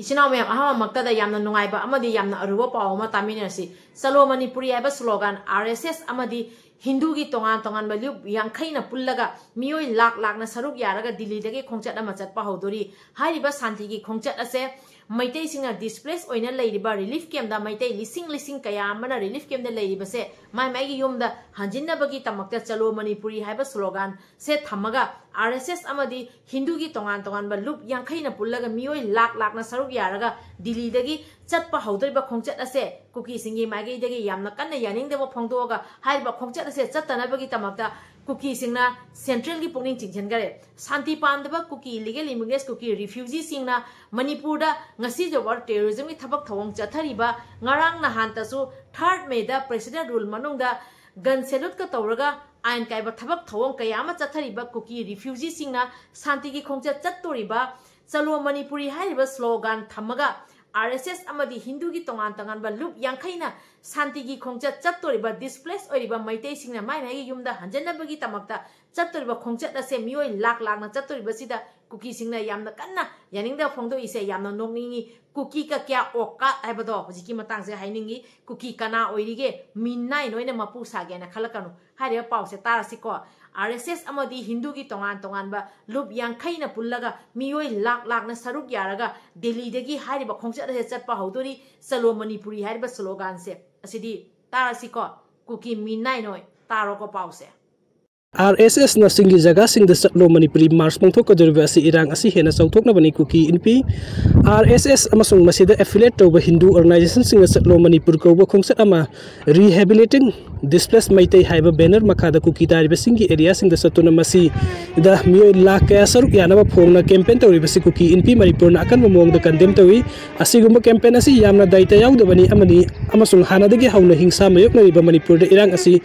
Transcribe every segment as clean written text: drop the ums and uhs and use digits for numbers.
इसिना ma'am अहमक्तदा यामना नुंगाइबा अमदी यामना Aruba पाव अमा तामिनरसी चलो Manipuri हाइबा slogan RSS अमदी हिंदू की तोंगान तोंगान बलुब यांखैना पुल्लगा मियोय लाख लाखना सरुक यारगा दिल्लीदगे खोंगचट अमा चटपा हौदोरी हाइरिबा शांति की खोंगचट असे मैतै सिंगा डिस्प्लेस ओइना लैरिबा रिलीफ कैम्प दा मैतै लिसिंग लिसिंग कया अमना रिलीफ कैम्प दा लैरिबसे माय मायगी युमदा हंजिनबगी तमक्ता चलो मणिपुरी हाइबा स्लोगन से थमगा RSS अमदी हिंदू की तोंगान तोंगान बलुब यांखैना पुल्लगा मियोय लाख लाखना सरुक यारगा दिल्लीदगी चटपा हौदोरिबा खोंगचट असे कुकी सिंगी मायगैदगी यामना कन्ना यानिंगदबा फोंदोगा हाइरिबा खोंगचट असे चटनबगी तमक्ता कुकी सिंगना सेंट्रल की पुनिंग चिंचनगरे शांति पामदबा Kuki illegal immigrants Kuki refugee सिंगना मणिपुरदा ngasi जबर टेररिज्म की थबक थवंग चथरिबा ngarang nahan tasu 3rd May da president rule manungda gun salute ka tawraga ain kaiba थबक थवंग kayama चथरिबा कुकी रिफ्यूजी सिंगना शांति की खोंगचा चत्तोरिबा चलो मणिपुरी हाइरिबा स्लोगन थमगा RSS अमदी हिंदू की तोंगान तोंगान बा लुप यांखैना शांति की खोंगचट चत्तोरिबा डिस्प्लेस ओरिबा मैतै सिंगना माय मायगी युमदा हंजनबगी तमक्ता चत्तोरिबा खोंगचट असे मियोय लाख लाखना चत्तोरिबा सिदा कुकी सिंगना यामना कन्ना यानिंगदा फोंगदो इसे यामना नोंगनिंगी कुकी का क्या ओका हाइबदो हजिकी मतंग से हाइनिंगी कुकी कना ओइरिगे मिनाई नोइना मपु सागेना खलकनु हारिबा पाउसे तारासिको RSS अमदी हिंदू की तोंगान तोंगान बा लुप यांखैना पुल्लगा मियोय लाख लाखना सरुक यारगा दिल्लीदगी हारिबा खोंगचट असे चटपा हौदोरी चलो मणिपुरी हारिबा स्लोगन से असिदी तारासिको कुकी मिनाई नोय तारोको पाउसे RSS na singi jaga sing the satlo manipuri mars pongthok kadurba asi irang asi hena chauthokna bani kuki inpi RSS amasung masida affiliate toba hindu organization sing satlo manipur ko ba khongset ama rehabilitating displaced maitai haiba banner makada kuki tariba singi area sing the satuna masi da miyo lakh kaya saruk yana ba phongna campaign toriba si kuki inpi manipur na akan mong da condemn towi asigumba campaign asi yamna daita yawda bani amani amasung hanadagi hauna hingsa mayok na riba manipur da irang asi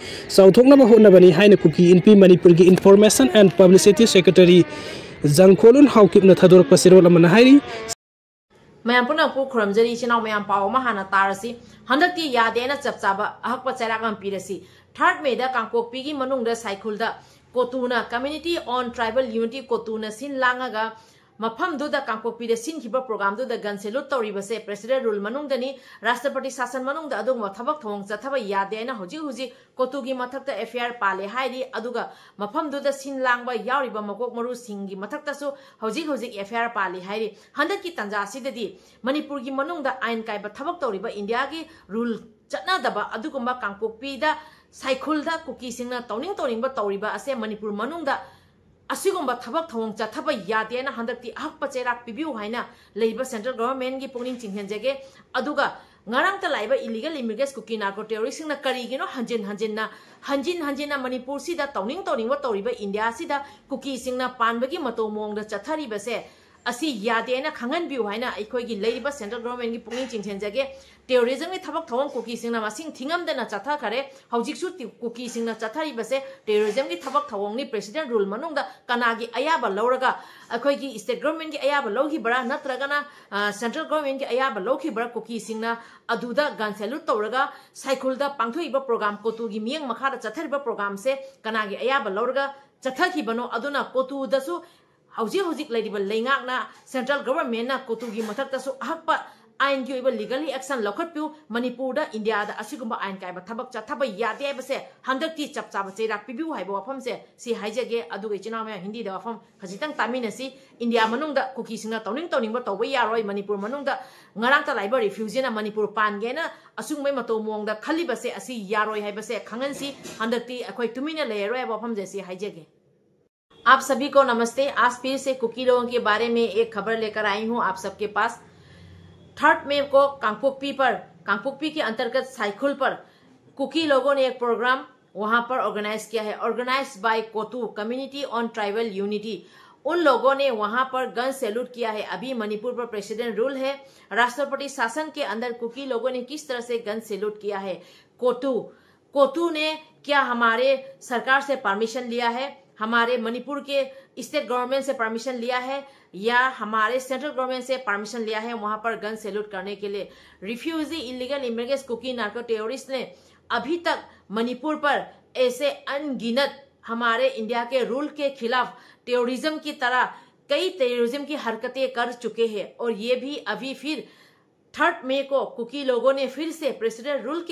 chauthokna ba hona bani haina kuki inpi Manipur की Information and Publicity Secretary Jangkolun Haukip na thador pasiro lamana hairi मैम पुनः को खुरमजरी चिनाव मैम पाव महाना तारसी हंदक्ति यादेना चपचाबा अहकप चरागम पीरसी 3rd May दा कांगपोकपी की मनुंगदा साइकुलदा कोतुना कम्युनिटी ऑन ट्राइबल यूनिटी कोतुना सिन लांगागा मफमदुदा कांगपोकपी दे सिनखिबा प्रोग्राम दुदा गन सेलुट तौरिबसे प्रेसिडेंट रूल मनुंगदनी राष्ट्रपति शासन मनुंगदा अदुग थबक थवंग चथबा यादेना हुजी हुजी कोतुगी मथक्ता FIR पाले हाइरी अदुगा मफमदुदा सिन लांगबा यावरिबा मकोक मरु सिंगी मथक्तासु हुजी हुजी FIR पाले हाइरी हंदकी तंजासिददी मणिपुर की मनुंगदा आइन काइबा थबक तौरिबा इंडिया की रूल चटनादबा अदुगुम्बा कांगपोकपीदा साइकुलदा कुकी सिंगना तौनिंग तौरिंगबा तौरिबा असे मणिपुर मनुंगदा असिगुम्बा थबक थवंग चथबा यादेना हंदक्ति अहकप चेराक पिबिउ हाइना लेइबा सेंट्रल गवर्नमेंट की पुनिंग चिंहनजेगे अदुगा ngarang ta laiba illegal immigrants kuki narco terrorists na karigino hanjin manipur si da tawning wa tawriba india si da kuki singna panbagi mato mong da chathari base asi yade na khangan biu haina aikoi gi leiba central government gi pungin chingchenjage terrorism ni thabak thawang kuki singna masing thingam dena chatha khare haujik su kuki singna chathari base terrorism gi thabak thawang ni president rule manung da kana gi ayaba lauraga aikoi gi state government gi ayaba lawhi bara natraga na central government gi ayaba lawhi bara kuki singna aduda gun salute tawraga cycle da pangthoiba program kotu gi mieng makha da chathariba program se kana gi ayaba lauraga chathaki bano aduna kotu da su हौजिक लेंगाकना central government ना कोतुगी मथक्तासु अहकपा आइन की legally action लौखटप्यू Manipur India आइन कायब थबक चथब यादे बसे हंदक्ति चपचाब चेराक पिबिउ हाइब वफम से सी हाइजगे अदुगे चिनाम हिंदी दा वफम खजितंग तामिनसी इंडिया मनुंगदा कुकी सिंगा तौनिंग तौब यारोय Manipur मनुंगदा ngarangta laiba refugee na manipur pange na asungmai mato mongda khali base asi yaroi haibase khangansi handakti akhoi tumina layeroi wafam जैसी हाइजगे। आप सभी को नमस्ते। आज फिर से कुकी लोगों के बारे में एक खबर लेकर आई हूं आप सबके पास। 3rd May को कांगपोकपी के अंतर्गत साइकुल पर कुकी लोगों ने एक प्रोग्राम वहां पर ऑर्गेनाइज किया है, organise by COTU community on tribal unity. उन लोगों ने वहां पर गन सैल्यूट किया है। अभी मणिपुर पर प्रेसिडेंट रूल है, राष्ट्रपति शासन के अंदर कुकी लोगों ने किस तरह से गन सैल्यूट किया है। कोतु ने क्या हमारे सरकार से परमिशन लिया है, हमारे मणिपुर के स्टेट गवर्नमेंट से परमिशन लिया है या हमारे सेंट्रल गवर्नमेंट से परमिशन लिया है वहां पर गन सैल्यूट करने के लिए। Refugee illegal immigrants Kuki narco terrorist ने अभी तक मणिपुर पर ऐसे अनगिनत हमारे इंडिया के रूल के खिलाफ टेररिज्म की तरह कई टेररिज्म की हरकतें कर चुके हैं और ये भी अभी फिर 3 मई को कुकी लोगों ने फिर से प्रेसिडेंट रूल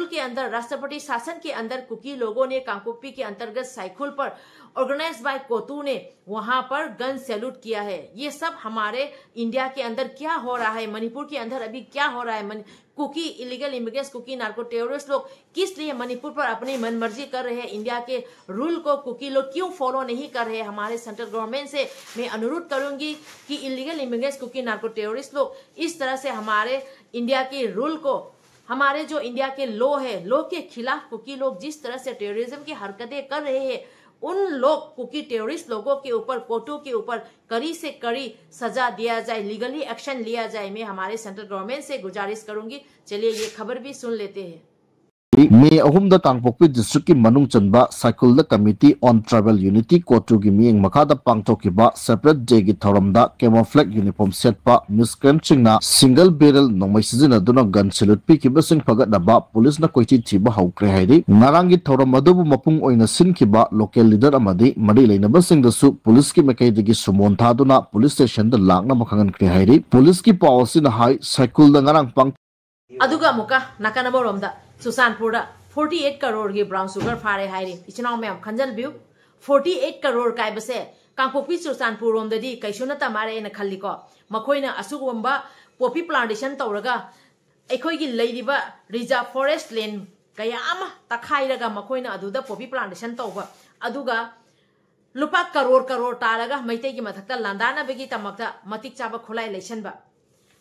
के अंदर राष्ट्रपति शासन के अंदर कुकी लोगों ने कांगकुपी के अंतर्गत साइकुल पर ऑर्गेनाइज बाय कोतू ने वहां पर गन सैल्यूट किया है। ये सब हमारे इंडिया के अंदर क्या हो रहा है, मणिपुर के अंदर अभी क्या हो रहा है, Kuki illegal immigrants, Kuki narco terrorist लोग किस लिए मणिपुर पर अपनी मनमर्जी कर रहे हैं, इंडिया के रूल को कुकी लोग क्यों फॉलो नहीं कर रहे हैं। हमारे सेंट्रल गवर्नमेंट से मैं अनुरोध करूंगी कि illegal immigrants, Kuki narco terrorist लोग इस तरह से हमारे इंडिया के रूल को, हमारे जो इंडिया के लॉ है, लॉ के खिलाफ कुकी लोग जिस तरह से टेररिज्म की हरकतें कर रहे हैं, उन लोग कुकी टेररिस्ट लोगों के ऊपर, कोटू के ऊपर कड़ी से कड़ी सजा दिया जाए, लीगली एक्शन लिया जाए। मैं हमारे सेंट्रल गवर्नमेंट से गुजारिश करूंगी। चलिए ये खबर भी सुन लेते हैं। मे अहुमदा कांगपोकपी डिस्ट्रिक्ट की मनुंग चंबा Saikul committee on tribal unity COTU की मियंग मखादा पांगथोकिबा सेपरेट डे की थौरमदा कैमोफ्लेग यूनिफॉर्म सेटपा मिसक्रेंट सिंगना सिंगल बैरल नोंमै सिजिनदुना गन सैल्यूट पिकिबसिंग फगदनबा पुलिस ना कोइची थिबा हौक्रे हाइदि नारांगी थौरम अदुबु मपुंग ओइना सिनखिबा लोकल लीडर अमदी मडी लेनबसिंगदसु पुलिस की मकैदगी सुमोन थादुना पुलिस स्टेशन द लांगना मखंगनख्रे हाइदि पुलिस की पॉलिसी ना हाई साइकुल द ngarang pang अदुगा मुका नाकानबरोमदा सुसानपुर 48 करोड़ की ब्राउन शुगर फारे हाइरी इचनाव मैम खंजल बिउ 48 करोड़ कायबसे कांगपोकपी सुसानपुर रोमददी कैसु नता मारे न खल्लिको मखोइना असुगुंबा पॉपी प्लांटेशन तौरगा अखोइगी लैरिबा रिजर्व फॉरेस्ट लैंड कया अमा तखाइरगा मखोइना अदुदा पॉपी प्लांटेशन तौबा अदुगा लुपा करोड़ तारगा मैतेगी मथक्ता लांदानाबगी तमक्ता मतिक चाबा खुलाई लैसनबा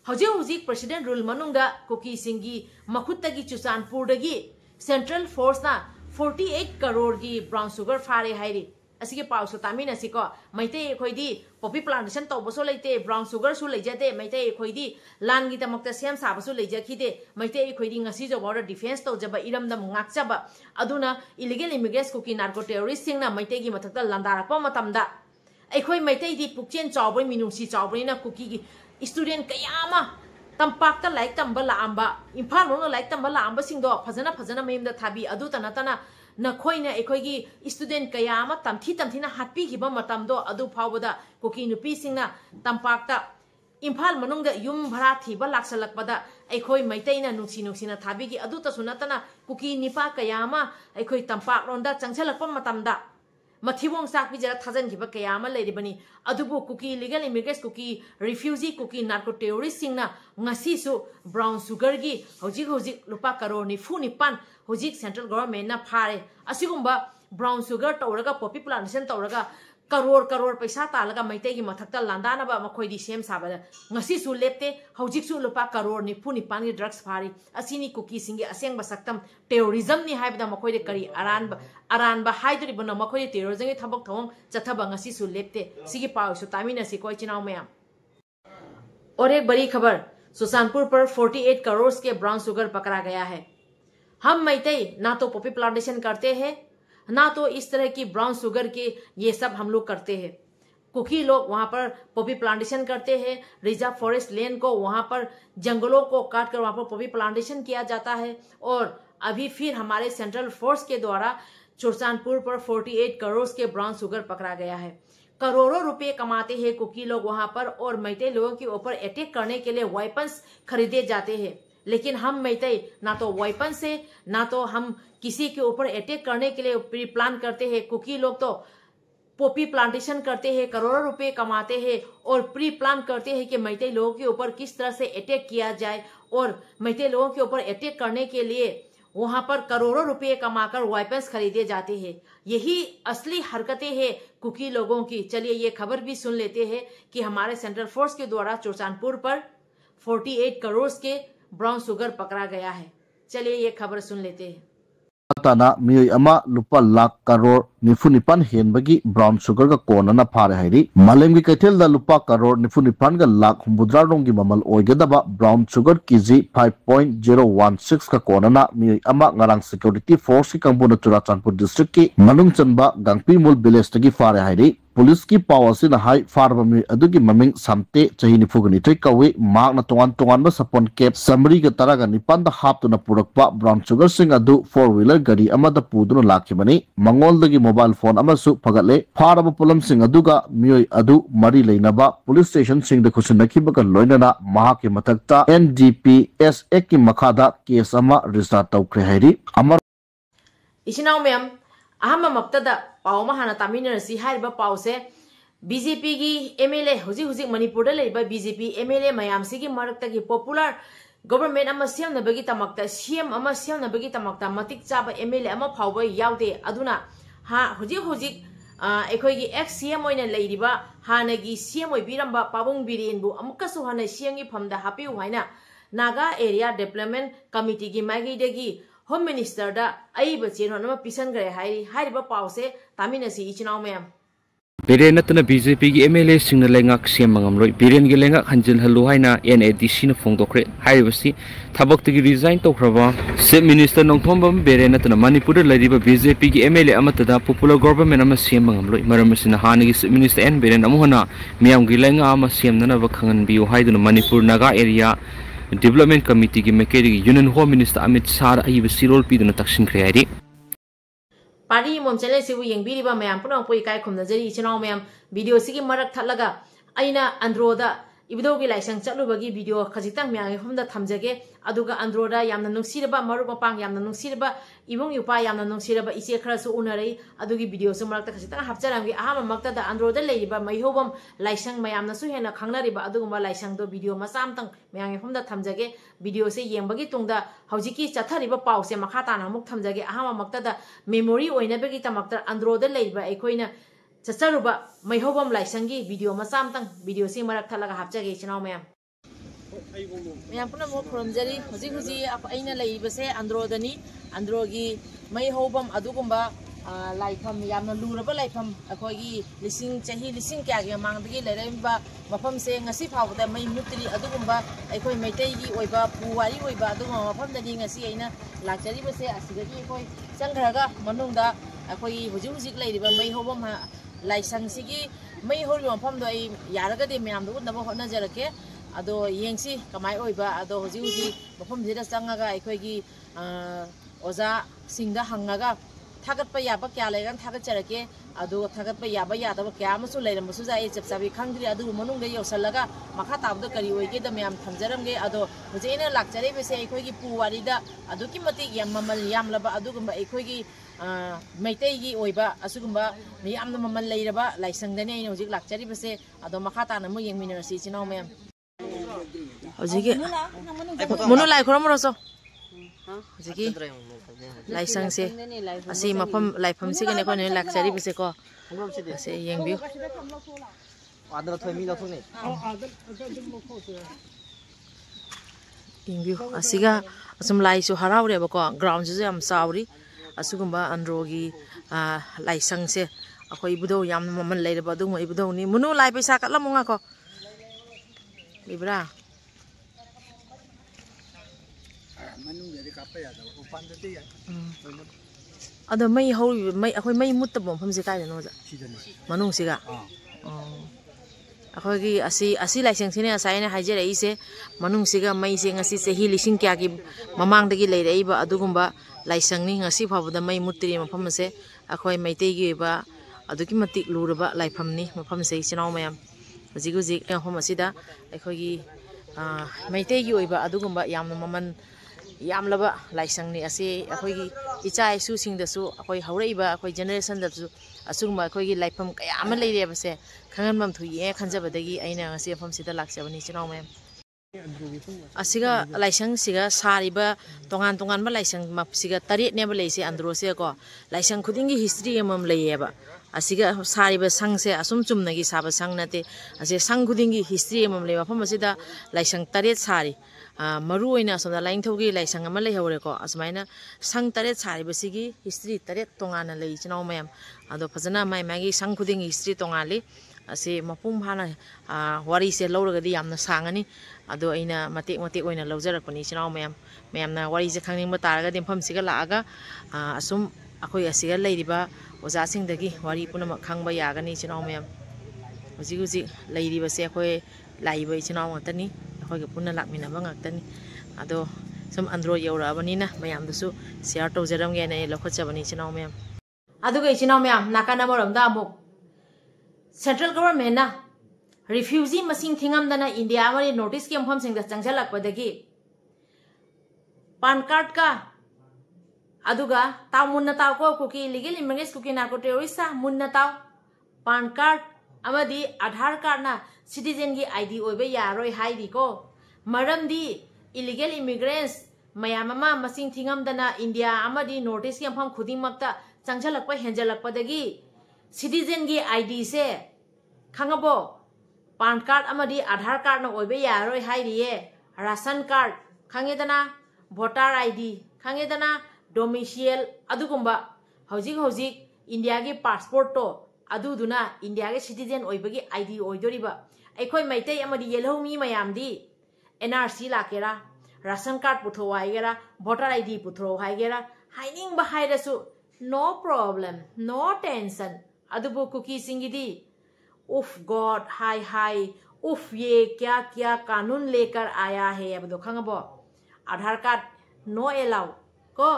हौजिक प्रेसिडेंट रूल मनुंगा कुकी सिंगी मखुत्तगी चुसानपुरदगी सेंट्रल फोर्स ना 48 करोड़ की ब्राउन शुगर फारे हाइरी असिगे पाउसो तामिनसिको मैते खोइदी पॉपी प्लांटेशन तौबसो लेते ब्राउन शुगर सु लेजते मैते खोइदी लानगी तमक्ता सेम साबसो लेजखिदे मैते खोइदी ngasi जो बॉर्डर डिफेंस तौजबा इरमदम ngakjaba अदुना illegal immigrants Kuki narco terrorist सिंगना मैतेगी मथक्ता लांदारपा मतमदा अखोइ मैतेदी पुक्चेन चावबै मिनुसी चावबैना कुकी की स्टूडेंट कयामा तंपाक्ता लाइक तंबा लांबा इम्फाल मोनो लाइक तंबा लांबा सिंगदो फजना मेमदा थाबी अदु तनतना नखोइना एखोइगी स्टूडेंट कयामा तमथीना हाटपीखिबा मतमदो अदु फावदा कुकी नुपी सिंगना तंपाक्ता इम्फाल मनुंगदा युम भरा थीबा लाक्सलकपदा एखोइ मैतैना नुक्सीना थाबीगी अदु तसु नतना कुकी निपा कयामा एखोइ तंपाक रोंदा चंगछलकपा मतमदा मथिबोंग साकपी जरा थाजनखिबा कयामा लेरिबनी अदुबु Kuki legal immigrants Kuki refugee Kuki narco terrorist सिंगना ngasisu ब्राउन शुगर की हौजिक लुपा करोड़ 94 हौजिक सेंट्रल गवर्नमेंट ना फारे असिगुंबा ब्राउन शुगर तौरगा पॉपी प्लांटेशन तौरगा करोड़ पैसा तालगा मैतेगी मथक्ता लांदानबा मखोइदी सेम साबदा ngasisu लेप्ते हौजिकसु लुपा करोड़ 94 की ड्रग्स फारी असिनी कुकी सिंगे असेंग बसक्तम टेररिज्म नि हाइबदा मखोइदे करी अरानबा हाइदरिबन मखोइदे टेररिज्म की थबक थोंग चथबा ngasisu लेप्ते सिगी पाउसु तामिनसि कोइ चिनाव मैम। और एक बड़ी खबर, सुसानपुर पर 48 करोड़ के ब्राउन शुगर पकड़ा गया है। हम मैतई ना तो पॉपी प्लांटेशन करते हैं ना तो इस तरह की ब्राउन शुगर के ये सब हम लोग करते हैं। कुकी लोग वहां पर पॉपी प्लांटेशन करते हैं, रिजर्व फॉरेस्ट लैंड को वहां पर जंगलों को काट कर वहां पर पॉपी प्लांटेशन किया जाता है। और अभी फिर हमारे सेंट्रल फोर्स के द्वारा सुसानपुर पर 48 करोड़ के ब्राउन शुगर पकड़ा गया है। करोड़ों रुपए कमाते हैं कुकी लोग वहां पर और मैते लोगों के ऊपर अटैक करने के लिए वेपन्स खरीदे जाते हैं। लेकिन हम मैते ना तो वेपन से ना तो हम किसी के ऊपर अटैक करने के लिए प्री प्लान करते हैं। कुकी लोग तो पॉपी प्लांटेशन करते हैं, करोड़ों रुपए कमाते हैं और प्री प्लान करते हैं कि मैते लोगों के ऊपर किस तरह से अटैक किया जाए। और मैते लोगों के ऊपर अटैक करने के लिए वहां पर करोड़ों रुपए कमाकर वेपन्स खरीदे जाते हैं। यही असली हरकतें हैं कुकी लोगों की। चलिए ये खबर भी सुन लेते हैं कि हमारे सेंट्रल फोर्स के द्वारा सुसानपुर पर 48 करोड़ के ब्राउन शुगर पकड़ा गया है। चलिए ये खबर सुन लेते हैं। ताना मियोय अमा लुपा लाख करोड़ 94 हेनबगी ब्राउन शुगर का कोनना फारे हाइरी मालेम की कैथेल दा लुपा करोड़ 94 का लाख 18 रोंगी ममल ओइगदबा ब्राउन शुगर केजी 5.016 का कोनना मियोय अमा ngarang सिक्योरिटी फोर्स की कंपुना चुराचानपुर डिस्ट्रिक्ट की मनुंग चनबा गांगपी मूल विलेज तगी फारे हाइरी पुलिस की पावर ना हाई फार्मी अदुगी ममिंग सामते चही निफुगनी थई कवे मार्क ना तोंगान ब सपोन केप समरी के तरह निपान हापतुना पुरकपा ब्राउन शुगर सिंग अदु 4-wheeler गरी अमद पुदुना लाखिबनी मंगोलदगी मोबाइल फोन अमसु फगले फारब पुलम सिंग अदुगा मियोय अदु मरी लेनबा पुलिस स्टेशन सिंग द खुसनखिबक लोइनना महाके मथक्ता NDPS एक की मखादा केस अमा रिजिस्टर तौख्रे हैरी अमर इसिनाव मैम अहम मक्तदा पाव महाना तामिनरसी हारिबा पावसे BJP की MLA हुजी मणिपुर लेबा BJP MLA मयाम सिगी मरक्तगी पॉपुलर गवर्नमेंट अमा सेमनबगी तमक्ता CM अमा सेमनबगी तमक्ता मतिक चाबा MLA अमा फावबा यावदे अदुना हा हुजी अखोगी एक्स CM ओइना लेरिबा हानगी CM ओइबिरंबा पाबुंग बिरेनबु अमुकसु हाना CM की फमदा हापिउ हाइना नागा एरिया डेवलपमेंट कमिटी की माइगीदगी होम मिनिस्टर दा अइबा चेनो नमा पिसन गरे हाइरिबा पावसे तामिनसी इचनाव मैम Biren natna BJP की MLA सिंह लेंगाक सेमंगमलोय बिरेन गे लेंगाक हंजन हलु हाइना NADC न फोंदोखरे हाइबसी थबक्तगी रिजाइन तोख्रबा चीफ मिनिस्टर नोंथोंबम बिरेन नतना मणिपुर लरिबा BJP की MLA अमतदा पॉपुलर गवर्नमेंट अमा सेमंगमलोय मरमसिना हानगी चीफ मिनिस्टर N बिरेन अमोहना मियाम गी लेंगा अमा सेमनना खंगन बियो हाइदुना Manipur Naga area development committee की मेकेरी union home minister Amit Shah अइब सिरोल पीदुना तक्सिनख्रे हाइरि पार्टी मोम चैनल से येंबिरिबा मैम पुनः पोई काय खुमनजरी इचनाव मैम वीडियो सिगी मरक थलगा अइना अंद्रोदा इबदो की लाइसेंस चलुबगी वीडियो खजितंग म्यांगे हमदा थमजगे अदुगा अंद्रोदा यामना नुंसिरबा मरु मपांग यामना नुंसिरबा इबुंग युपा यामना नुंसिरबा इसे खरसु उनरई अदुगी वीडियो सु मरक खजितंग हपचरांगी आहाम मक्तदा अंद्रोदा लेरिबा मैहोबम लाइसेंस मयामना सु हेना खंगनारिबा अदुगुमा लाइसेंस दो वीडियो मसामतंग म्यांगे हमदा थमजगे वीडियो से येंबगी तुंगदा हौजिकी चथरिबा पाउसे मखाताना मुक थमजगे आहाम मक्तदा मेमोरी ओइनबगी तमक्तर अंद्रोदा लेरिबा एखोइना चचरुबा मैहोबम लाइसेंगी वीडियो मसामतंग वीडियो से मरक थलगा हापचगे इचनाव मैम मैम पुनः मो खुरमजरी हुजी अइना लेइबसे अंद्रोदनी अंद्रोगी मैहोबम अदुगुंबा लाइफम यामना लुरबा लाइफम अखोगी लिसिंग चाही लिसिंग क्यागे मांगदगी लेरेबा मफम से ngasi फावदा मै मुत्रि अदुगुंबा अखोई मैतैगी ओइबा पुवारी ओइबा अदुगुंबा मफमदनी ngasi अइना लाक्चरीबसे असिगगी अखोई चंग्रगा मनुंगदा अखोई हुजी लेरिबा मैहोबम लाइसेंस सिगी मै होरि मफम दो यारगदे म्याम दो नबो होनजरके अदो येंगसी कमाय ओइबा अदो हुजी मफम जिदा चंगागा अखोगी ओजा सिंगदा हंगागा थागतपा याबा क्या लेगन थागतचरके अदो थागतपा याबा यादबा क्या अमसु लेरमसु जाय चपचाबी खंगद्रि अदु मनुंगदा योसलगा मखा ताबदो करी ओइगे द म्याम थमजरमगे अदो हुजेना लाक्चरे बेसे अखोगी पुवारीदा अदो की मति याम ममल यामलबा अदुगुंबा अखोगी मैतैगी ओइबा असुगुंबा मियामना ममल लेरबा लाइसेंसदने अइना हुजिक लाक्चरी बेसे अदो मखा ताना मु येंगमिनरसी चिनाव मैम हुजिके मुनु लाइ खरमरसो हुजिकी लाइसेंस से असी मफम लाइफम से कने कोने लाक्चरी बेसे को से येंगबिउ आदर थोइमी लथुने येंगबिउ असिगा असम लाइसु हरावरेबको ग्राउंड से हम सावरी असुगुंबा अंद्रोगी लाइसेंस से अखोई इबुदो याम ममन लेरबा दुम इबुदोनी मुनु लाइ पैसा कलमुंगा को लिब्रा अदो मई हौरी मई अखोई मई मुत्त बमफम से कायनो जा मनुंग सिगा अखोगी असी लाइसेंस ने असाइना हाइजरई से मनुंग सिगा मई से ngasi चही लिसिंग क्या की ममांग दगी लेरईबा अदुगुंबा लाइसेंस नि ngasi फाबदा मई मुत्तरी मफम से अखोई मैतेगी बा अदुकी मतिक लुरबा लाइफमनी मफम से चिनाव मयाम हुजिक हुजिक होम असिदा अखोगी मैतेगी ओइबा अदुगुंबा यामना ममन यामलबा लाइसेंस नि असे अखोगी इचा इसु सिंगदसु अखोई हौरईबा अखोई जनरेशन दसु असुगुंबा अखोगी लाइफम कया अमा लेरेबसे खंगनमम थुये खंजबदगी अइना ngasi फम सिदा लाक्चबनी चिनाव मयाम असिगा लाइसेंस सिगा सारिबा तोंगान तोंगान बा लाइसेंस मपसिगा तरेट नेबा लेसे अंद्रोसे को लाइसेंस खुदिंगी हिस्ट्री एमम लेयेबा असिगा सारिबा संग से असुम चुमनगी साबा संग नते असे संग खुदिंगी हिस्ट्री एमम लेबा फम असिदा लाइसेंस तरेट सारी मरु ओइना सोना लाइंथौगी लाइसेंस अमा लेहौरेको असमाइना संग तरेट सारिबसिगी हिस्ट्री तरेट तोंगाना लेइ चिनाव मयाम अदो फजना माइ मागी संग खुदिंगी हिस्ट्री तोंगाली असे मपुंग भाना वारी से लौरगदी यामना सांगनी अदो अइना मतेक मतेक ओइना लौजरकपनि चिनाव मयामना वारी से खंगनिंग तारगदी मफम सिगा लागा असुम अखोई असिगा लेरिबा ओजासिंगदगी वारी पुनम खंगबा यागनी चिनाव मैम हुजिक हुजिक लैरिबसे अखोय लाइबा चिनाव ngतनी अखोय पुनः लाकमिनबा ngतनी अदो सम अंद्रो यौराबनीना मयामदसु शेयर तौजरमगेने लखोचबनी चिनाव मैम अदुगे चिनाव मैम नाकाना मरमदा अमुक सेंट्रल गवर्नमेंट ना रिफ्यूजी मसिंग थिंगमदना इंडिया मरी नोटिस के मफम सिंगदा चंगजलकपदगी पान कार्ड का अदुगा ताव मुन्ना ताव को Kuki legal immigrants Kuki narco terrorist मुन्ना ताव पान कार्ड अमदी आधार कार्ड ना सिटीजन की आईडी ओइबे यारोय हाइदी को मरमदी इलीगल इमिग्रेंट्स मयाममा मसिंग थिंगमदना इंडिया अमदी नॉर्थ ईस्ट के मफम खुदिंगमक्ता चंगजलकप हेंजलकपदगी सिटीजन की आईडी से खंगबो पान कार्ड अमदी आधार कार्ड ना ओइबे यारोय हाइदिए राशन कार्ड खंगेदना वोटर आईडी खंगेदना डोमिसियल अदुगुंबा हौजिक हौजिक इंडिया की पासपोर्ट तो अदुदुना इंडिया के सिटीजन ओइबगी आईडी ओइदोरिबा अखोय मैतै अमदी येलहौमी मयामदी एनआरसी लाकेरा राशन कार्ड पुथो हाइगेरा वोटर आईडी पुथो हाइगेरा हाइनिंग हाइरसु नो प्रॉब्लम नो टेंशन अदुबु कुकी सिंगिदी उफ गॉड हाय हाय उफ ये क्या क्या कानून लेकर आया है अब खंगबो आधार कार्ड नो एलाउ को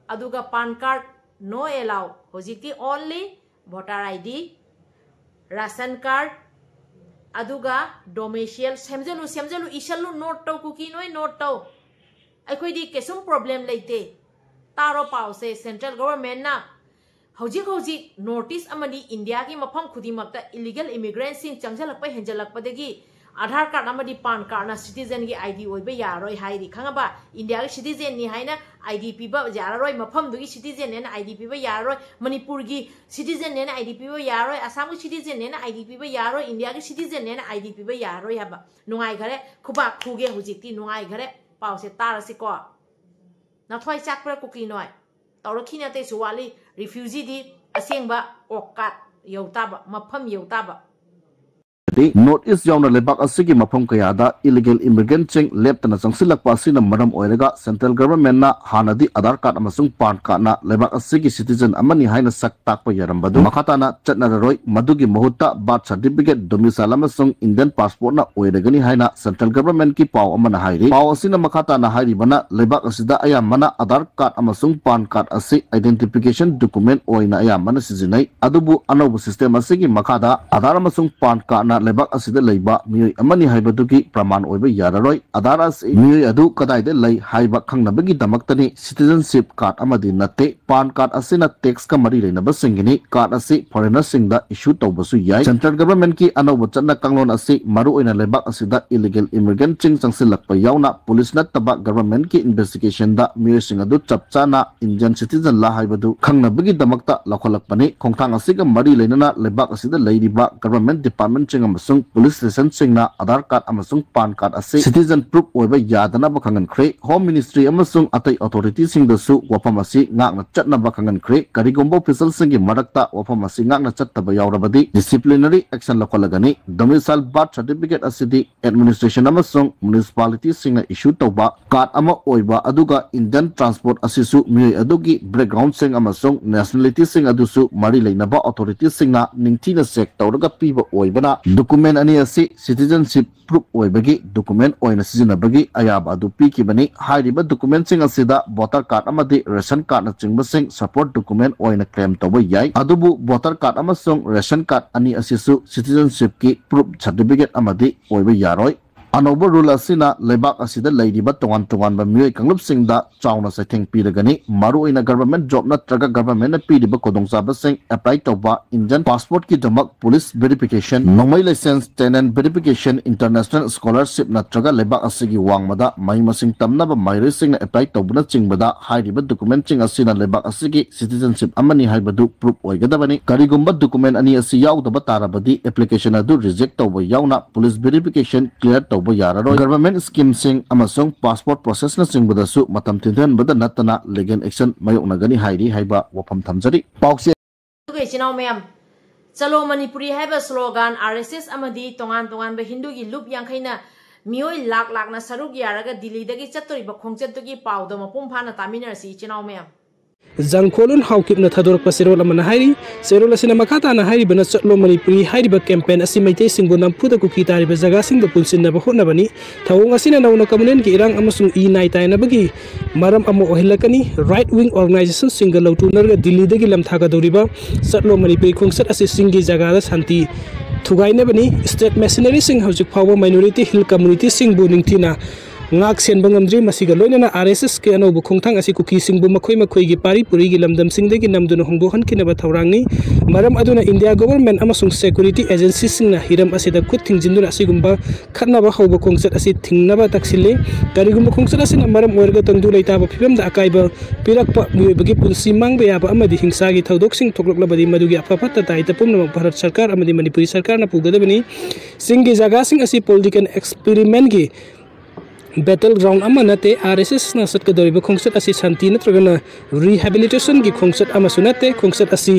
अदुगा पान कार्ड नो एलाउ होजिकी only voter ID ration card अदुगा डोमिसियल सेमजलु सेमजलु इशलु नोट टौ कुकी नोय नोट टौ अखोइदी केसुम प्रॉब्लम लेते तारो पाउसे सेंट्रल गवर्नमेंट ना हौजिक हौजिक नॉर्थ ईस्ट अमदी इंडिया की मफम खुदिमक्ता इलीगल इमिग्रेंट सिंग चंगजलकप हेंजलकपदगी आधार कार्ड अमदी पान कार्ड ना सिटीजन की आईडी ओइबे यारोय हाइदी खंगबा इंडिया के सिटीजन नि हाइना आईडी पीबा यारोय मफम दुगी सिटीजन ने आईडी पीबा यारोय मणिपुर की सिटीजन ने आईडी पीबा यारोय असम की सिटीजन ने आईडी पीबा यारोय इंडिया के सिटीजन ने आईडी पीबा यारोय हबा नुंगाई घरे खुबा खुगे हुजिकती नुंगाई घरे पाउसे तारसिको नथोय चाकप्र कुकी नोय तौरखिना ते सुवाली रिफ्यूजी दी असेंबा ओकात यौताबा मफम यौताबा नॉर्थ ईस्ट यावना लेबाक असigi मफम कयादा इलीगल इमिग्रेंट सिंग लेप्तना चंगसिलकपा असina मरम ओइरगा सेंट्रल गवर्नमेंट ना हानादी आधार कार्ड अमसुंग पान कार्ड ना लेबाक असigi सिटीजन अमनी हाइना सक ताकपा यारंबदु मखाताना चटनाररोय मदुगी महुत्ता बर्थ सर्टिफिकेट डोमिसाइल अमसुंग इंडियन पासपोर्ट ना ओइरगनी हाइना सेंट्रल गवर्नमेंट की पाव अमना हाइरि पाव असina मखाताना हाइरिबना लेबाक असida अयामना आधार कार्ड अमसुंग पान कार्ड असि आइडेंटिफिकेशन डॉक्यूमेंट ओइना अयामना सिजिनाई अदुबु अनौब सिस्टम असigi मखादा आधार अमसुंग पान कार्ड ना लेबाक असिदा लैबा मियोय अमनी हाइबदुगी प्रमाण ओइबा याररोय आधार असि मियोय अदु कदाइदे लै हाइबा खंगनबगी दमक्तनी सिटीजनशिप कार्ड अमदी नते पान कार्ड असिना टैक्स का मरी लेनबा सिंगिनी कार्ड असि फॉरेनर सिंगदा इशू तौबसु याय सेंट्रल गवर्नमेंट की अनौब चन्ना कांगलोन असि मरु ओइना लेबाक असिदा इलीगल इमिग्रेंट सिंग चंगसिलकपा यावना पुलिस नत्तबा गवर्नमेंट की इन्वेस्टिगेशन दा मियोय सिंग अदु चपचाना इंडियन सिटीजन ला हाइबदु खंगनबगी दमक्ता लखलकपनी खोंथांग असिगा मरी लेनना लेबाक असिदा लैरिबा गवर्नमेंट डिपार्टमेंट सिंग अमसुंग पुलिस स्टेशन सिंगना आधार कार्ड अमसुंग पान कार्ड असि सिटीजन प्रूफ ओइबा यादना बखंगनख्रे होम मिनिस्ट्री अमसुंग अतै अथॉरिटी सिंगदसु वफम असि ngakna chatna बखंगनख्रे करिगुंबो ऑफिसर सिंगी मरक्ता वफम असि ngakna chattaba yaurabadi disciplinary action लखलगनी डोमिसाइल बर्थ सर्टिफिकेट असि एडमिनिस्ट्रेशन अमसुंग म्युनिसिपैलिटी सिंगना इशू तौबा कार्ड अमा ओइबा अदुगा इंडियन ट्रांसपोर्ट असिसु मियोय अदुगी बैकग्राउंड सिंग अमसुंग नेशनलिटी सिंग अदुसु मरी लेनबा अथॉरिटी सिंगना निंगथिना चेक तौरगा पीबा ओइबना डॉक्यूमेंट अनि असि सिटीजनशिप प्रूफ ओइबगी डॉक्यूमेंट ओइना सिजनबगी अयाब अदु पीकिबनी हाइरिबा डॉक्यूमेंट सिंग असिदा वोटर कार्ड अमदि रेशन कार्ड न चिंगबा सिंग सपोर्ट डॉक्यूमेंट ओइना क्लेम तौबा याय अदुबु वोटर कार्ड अमसुंग रेशन कार्ड अनि असिसु सिटीजनशिप की प्रूफ सर्टिफिकेट अमदि ओइबा यारोय अनौब रूल असिना लेबाक असिदा लैरिबा तोंगान तोंगानबा मियोय कांगलुप सिंगदा चावना सैथेंग पीरगनी मारू ओइना गवर्नमेंट जॉब नत्रगा गवर्नमेंट पीरिबा कोदोंसाबा सिंग अप्लाई तौबा इंडियन पासपोर्ट की दमक पुलिस वेरिफिकेशन नोंमै license tenant verification international scholarship नत्रगा लेबाक असिगी वांगमदा मै मसिंग तमनाबा माइरे सिंगना अप्लाई तौबना चिंगबदा हाइरिबा डॉक्यूमेंट सिंग असिना लेबाक असिगी सिटीजनशिप अमनी हाइबदु प्रूफ ओइगदबनी करिगुंबा डॉक्यूमेंट अनि असि याउदबा ताराबदी एप्लीकेशन अदु रिजेक्ट तौबा याउना police verification clear government scheme सिंग पासपोर्ट प्रोसेस सिंबदसु मतम थिंथनबद नतना लीगल एक्शन मायोगनगनी हाइरी हाइबा वफम थमजरी पाउसे चिनाव मैम चलो मणिपुरी हाइबा स्लोगान RSS अमदी तोंगान तोंगान बे हिंदू की लुप यांखैना मियोय लाख लाखना सरुक यारगा दिल्ली दगी चत्तोरिबा खोंगचत्तुगी पाउदो मपुम फाना तामिनरसी चिनाव मैम Jangkolun haukipna thadorpa serol amana hairi serol asina makhata na hairi bana chatlo manipuri hairi ba campaign asi maitei singbo nampuda kuki tari ba jaga sing ba punsin na ba hotna bani thawong asina nauna kamunen ki irang amasung i nai tai na bagi maram amo ohilakani right wing organization single lautunar ga Delhi dagi lamthaga doriba chatlo manipuri khongchat asi singi jaga da santi thugai na bani state machinery sing hojik phawa minority hill community sing bu ningthina ngak sen bangamdri masiga loinana RSS ke ano bukhongthang asi kuki singbu makhoi makhoi gi pari puri gi lamdam singdegi namduna hongbohan kinaba thaurangni maram aduna India government amasung security agency singna hiram asida khut thingjinduna asigumba khatnaba hauba khongchat asi thingnaba taksile karigumba khongchat asina maram oirga tangdu leitaba phibamda akaiba pirakpa muibagi punsi mangba yaba amadi hingsa gi thodok sing thokloklabadi madugi afafatta taita pumna Bharat sarkar amadi Manipuri sarkar na pugadabani singi jaga sing asi political experiment gi battleground ama nate RSS na sat ka doriba khongchat asi shanti natragana rehabilitation gi khongchat ama sunate khongchat asi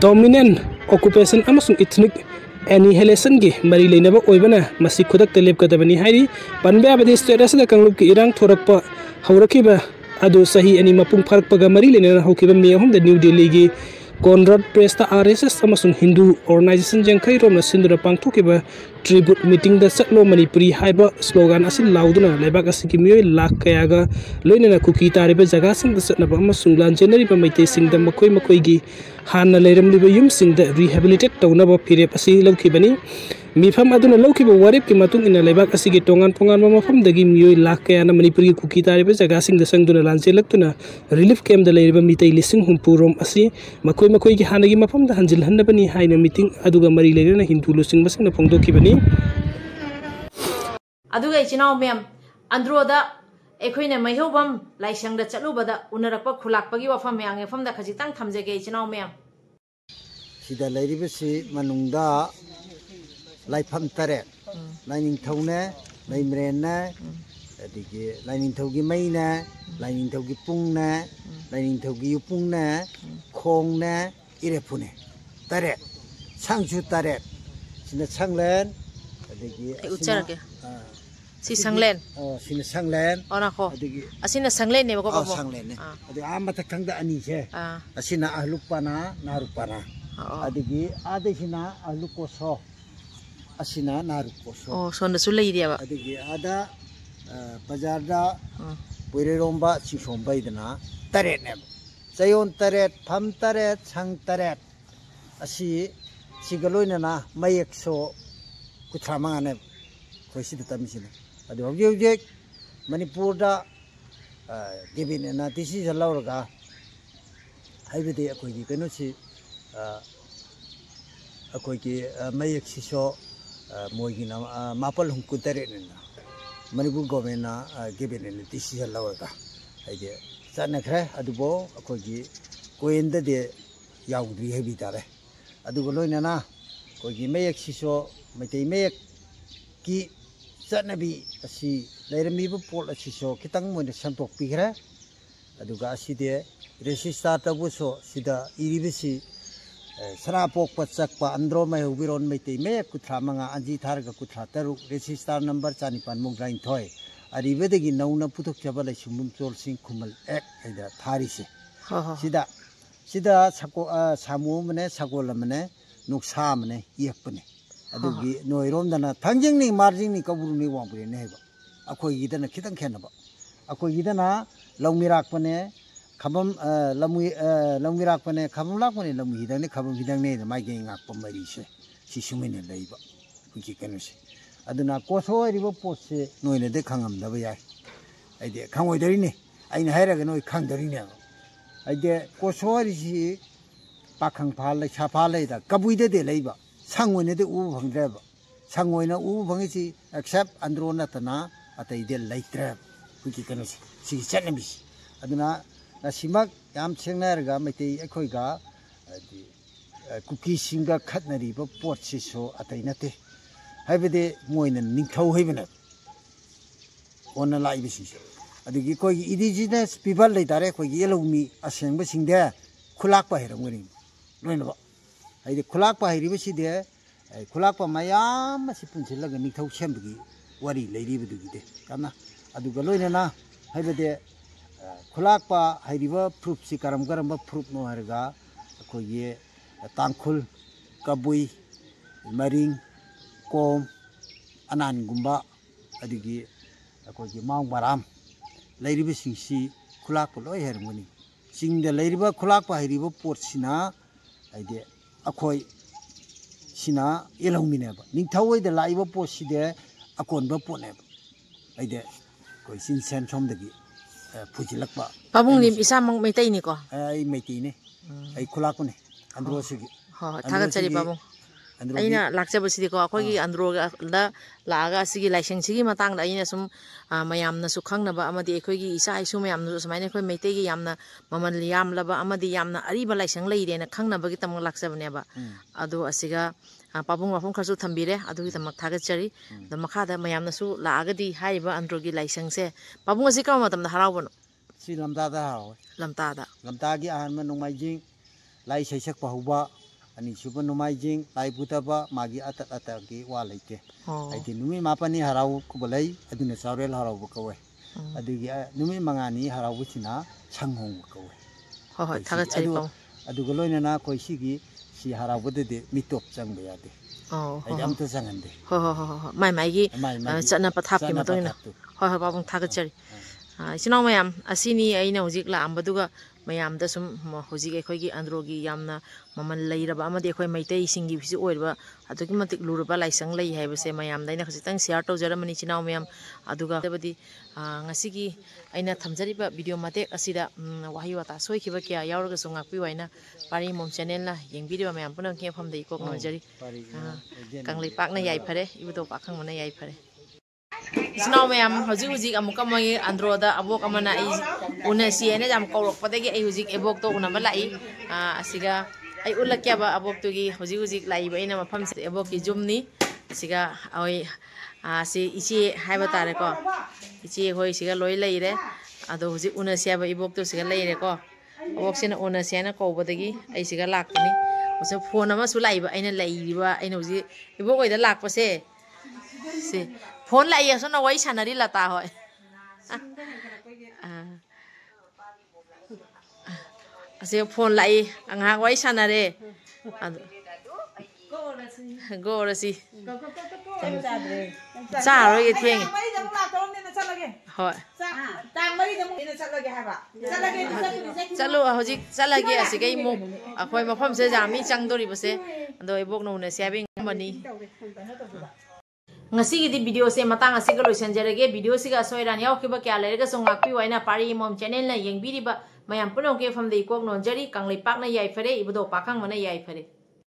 dominant occupation amasung ethnic annihilation gi mari leinaba oibana masi khudak telep ka dabani hairi panbe abadi status da kanglup ki irang thorakpa haurakiba adu sahi ani mapung pharakpaga mari leina haukiba me hom da New Delhi gi Conrad Presta RSS amasung Hindu organization jangkai rom na sindura pangthokiba tribute meeting da chatlo manipuri haiba slogan asin lauduna lebak asiki mioi lakh kayaga loinana kuki tariba jaga sing da chatnaba amasung lanjenari ba maitei sing da makhoi makhoi gi hanna leiramliba yum sing da rehabilitate tawnaba phirep asi lokhibani mifam aduna lokhiba warep ki matung ina lebak asigi tongan pongan mafam dagi mioi lakh kaya na manipuri kuki tariba jaga sing da sangduna lanjelaktuna relief camp da leiriba mitei lising humpurom asi makhoi makhoi gi hanagi mafam da hanjil hannabani haina meeting aduga mari leirana hindu lusing basing na phongdokhibani aduga ichinaw mem androda ekhoi ne maihobam laisang da chalubada unarakpa khulakpagi wafam yang efam da khajitang thamjege ichinaw mem sida leiribasi manungda laifam tare laining thaune laimrenne adigi laining thaugi maine laining thaugi pungne laining thaugi yupungne khongne irepune tare sangju tare sina sanglen adigi ucharake si sanglen sina sanglen ona kho asina sanglen ne ko ko sanglen ne adi amata khangda ani che asina ahlupana narupana adigi adesina ahlukoso asina narukoso sonda su lei dia ba adigi ada bajarda puire romba chishomba idana taret ne sayon taret pham taret sang taret asi sigaloina na mayekso kuthramanga ne khoisi da tamisina adu objek manipurda gibin na tisi jalauraga haibede akoi gi keno si akoi gi mayek siso moigi na mapal hungku taret ne Manipur government na gibin ne tisi jalauraga haide sana khre adubo akoi gi koenda de yaudri hebi tare adu goloina na koi gi mayek siso maitei mayek ki chanabi asi leirami bu pol asi so kitang mo ne santok pigra aduga asi de register tabu so sida iribisi sara pok pachak pa andro mai hubiron mai te me kuthra manga anji thar ga kuthra taru register number chani pan mong rain thoi aribe gi nauna puthok chaba lai sumum chol sing khumal ek haida thari se sida sako samu mane sagol mane nuksa mane yekpane adugi noirom dana thangjing ni marjing ni kaburu ni wangpre ne ba akoi gidana khitang khenaba akoi gidana longmirak pane khabam longmirak pane khabam lak pane longmi hidang ne khabam hidang ne mai ge ngak pamari se si sumene leiba kuki kanuse aduna koso ribo pose noine de khangam daba yai aide khangoi dari ne aina hairaga noi khang dari ne aide koso ri si pakhang phal lai cha phal lai da kabuide de leiba 상원에 대 우부 방드레바 상원이나 우부 방이지 except 안드로나타나 아타이데 라이트레 그기 그노시 시기 챌레미시 아드나 나 시막 얌 챙나르가 메테이 에코이가 쿠키 싱가 칸나리바 포츠소 아타이나테 하이베데 모이는 닝타우 헤베네 오늘 라이브시 아디기 코이 이디지네스 피벌 레이다레 코이 예로미 아생바 싱데 쿨락바 헤랑거니 노이노바 아이데 쿨락바 헤리버시데 쿨락바 마야마 시푼 질라가 닉타우 쳔비기 와리 레이리브두기데 까나 아두가 로이나나 하이베데 khulakpa hairiba proof si karam proof no harga ko ye tangkhul kabui maring kom anan gumba adigi ko ye maung baram leiriba singsi khulakpa loi hermoni singda leiriba khulakpa hairiba portsina aide akhoi sina elongmineba ningthawai da laiba poside akonba poneba aide ko sin sen somdagi pujilakpa pabung lim isa mang metai ni ko ai metai ni ai khulakpa ni andro sigi ha thaga chari pabung aina lakcha basi ko akhoi gi andro da laga sigi laisang sigi matang da aina sum mayam na su khang na ba amadi akhoi gi isa isu mayam na sumaina akhoi metai gi yamna maman yam laba amadi yamna ariba laisang leire na khang na ba gi tam lakcha bane ba adu asiga pabung wafam khasu thambire adu gi tam thaga chari da makha da mayam na su laga di haiba andro gi laisang se pabung asi ka matam da haraw bano si lamda da haraw lamda gi ahan ma nongmai jing lai saisak pahuba ani suba numai jing lai butaba magi atat gi wa leite aiti numi mapani haraw ko balai aduna saurel haraw ko we adugi numi mangani haraw china changhong ko we ho thaga chari pam adu galoina na koi sigi si haraw bode de mitop chang be yade ai jam to sangande ho mai gi chana pathap ki matoi na ho pabung thaga chari sinau mayam asini aina hojik la ambaduga mayam da sum hojik ekhoi gi andro gi yamna maman leiraba amadi ekhoi maitai singi bisi oirba adugi matik luraba laisang lei haibase mayam daina khasitang share tawjaramani sinau mayam aduga debadi ngasigi aina thamjariba video matek asida wahi wata soikiba kya yauraga so ngakpi waina pari mom channel na yengbiriba mayam punang ke famda ikok no jari kanglei pakna yai phare ibudo pakhang mana yai phare sinau mayam hojik amuka mai andro da abok amana ai unasi ene jam korok padagi ai hojik ebok to unama lai asiga ai ulakya ba abok to gi hojik lai ba ina mafam se ebok ki jumni asiga ai si ichi haiba tare ko ichi hoi siga loi leire ado hojik unasi ba ebok to siga leire ko abok sina unasi na ko badagi ai siga lakni osa phone ama su lai ba aina leiriba aina hojik ebok oi da lakpa se phone lại ya sona wai sanari lata hoy ase phone lại anga wai sanare go rasi cha ro ye thieng hoy chalo hojik chalage asige mo akhoi mafam se jami changdori base ando ibok no na saving mani ngasi gi video se matang asiga loisan jarage video siga soiran yaw kiba kya lerega so ngakpi waina pari mom channel na yengbiri ba mayam punong ke famde ikok non jari kanglei pak na yai fare ibudo pakhang mana yai fare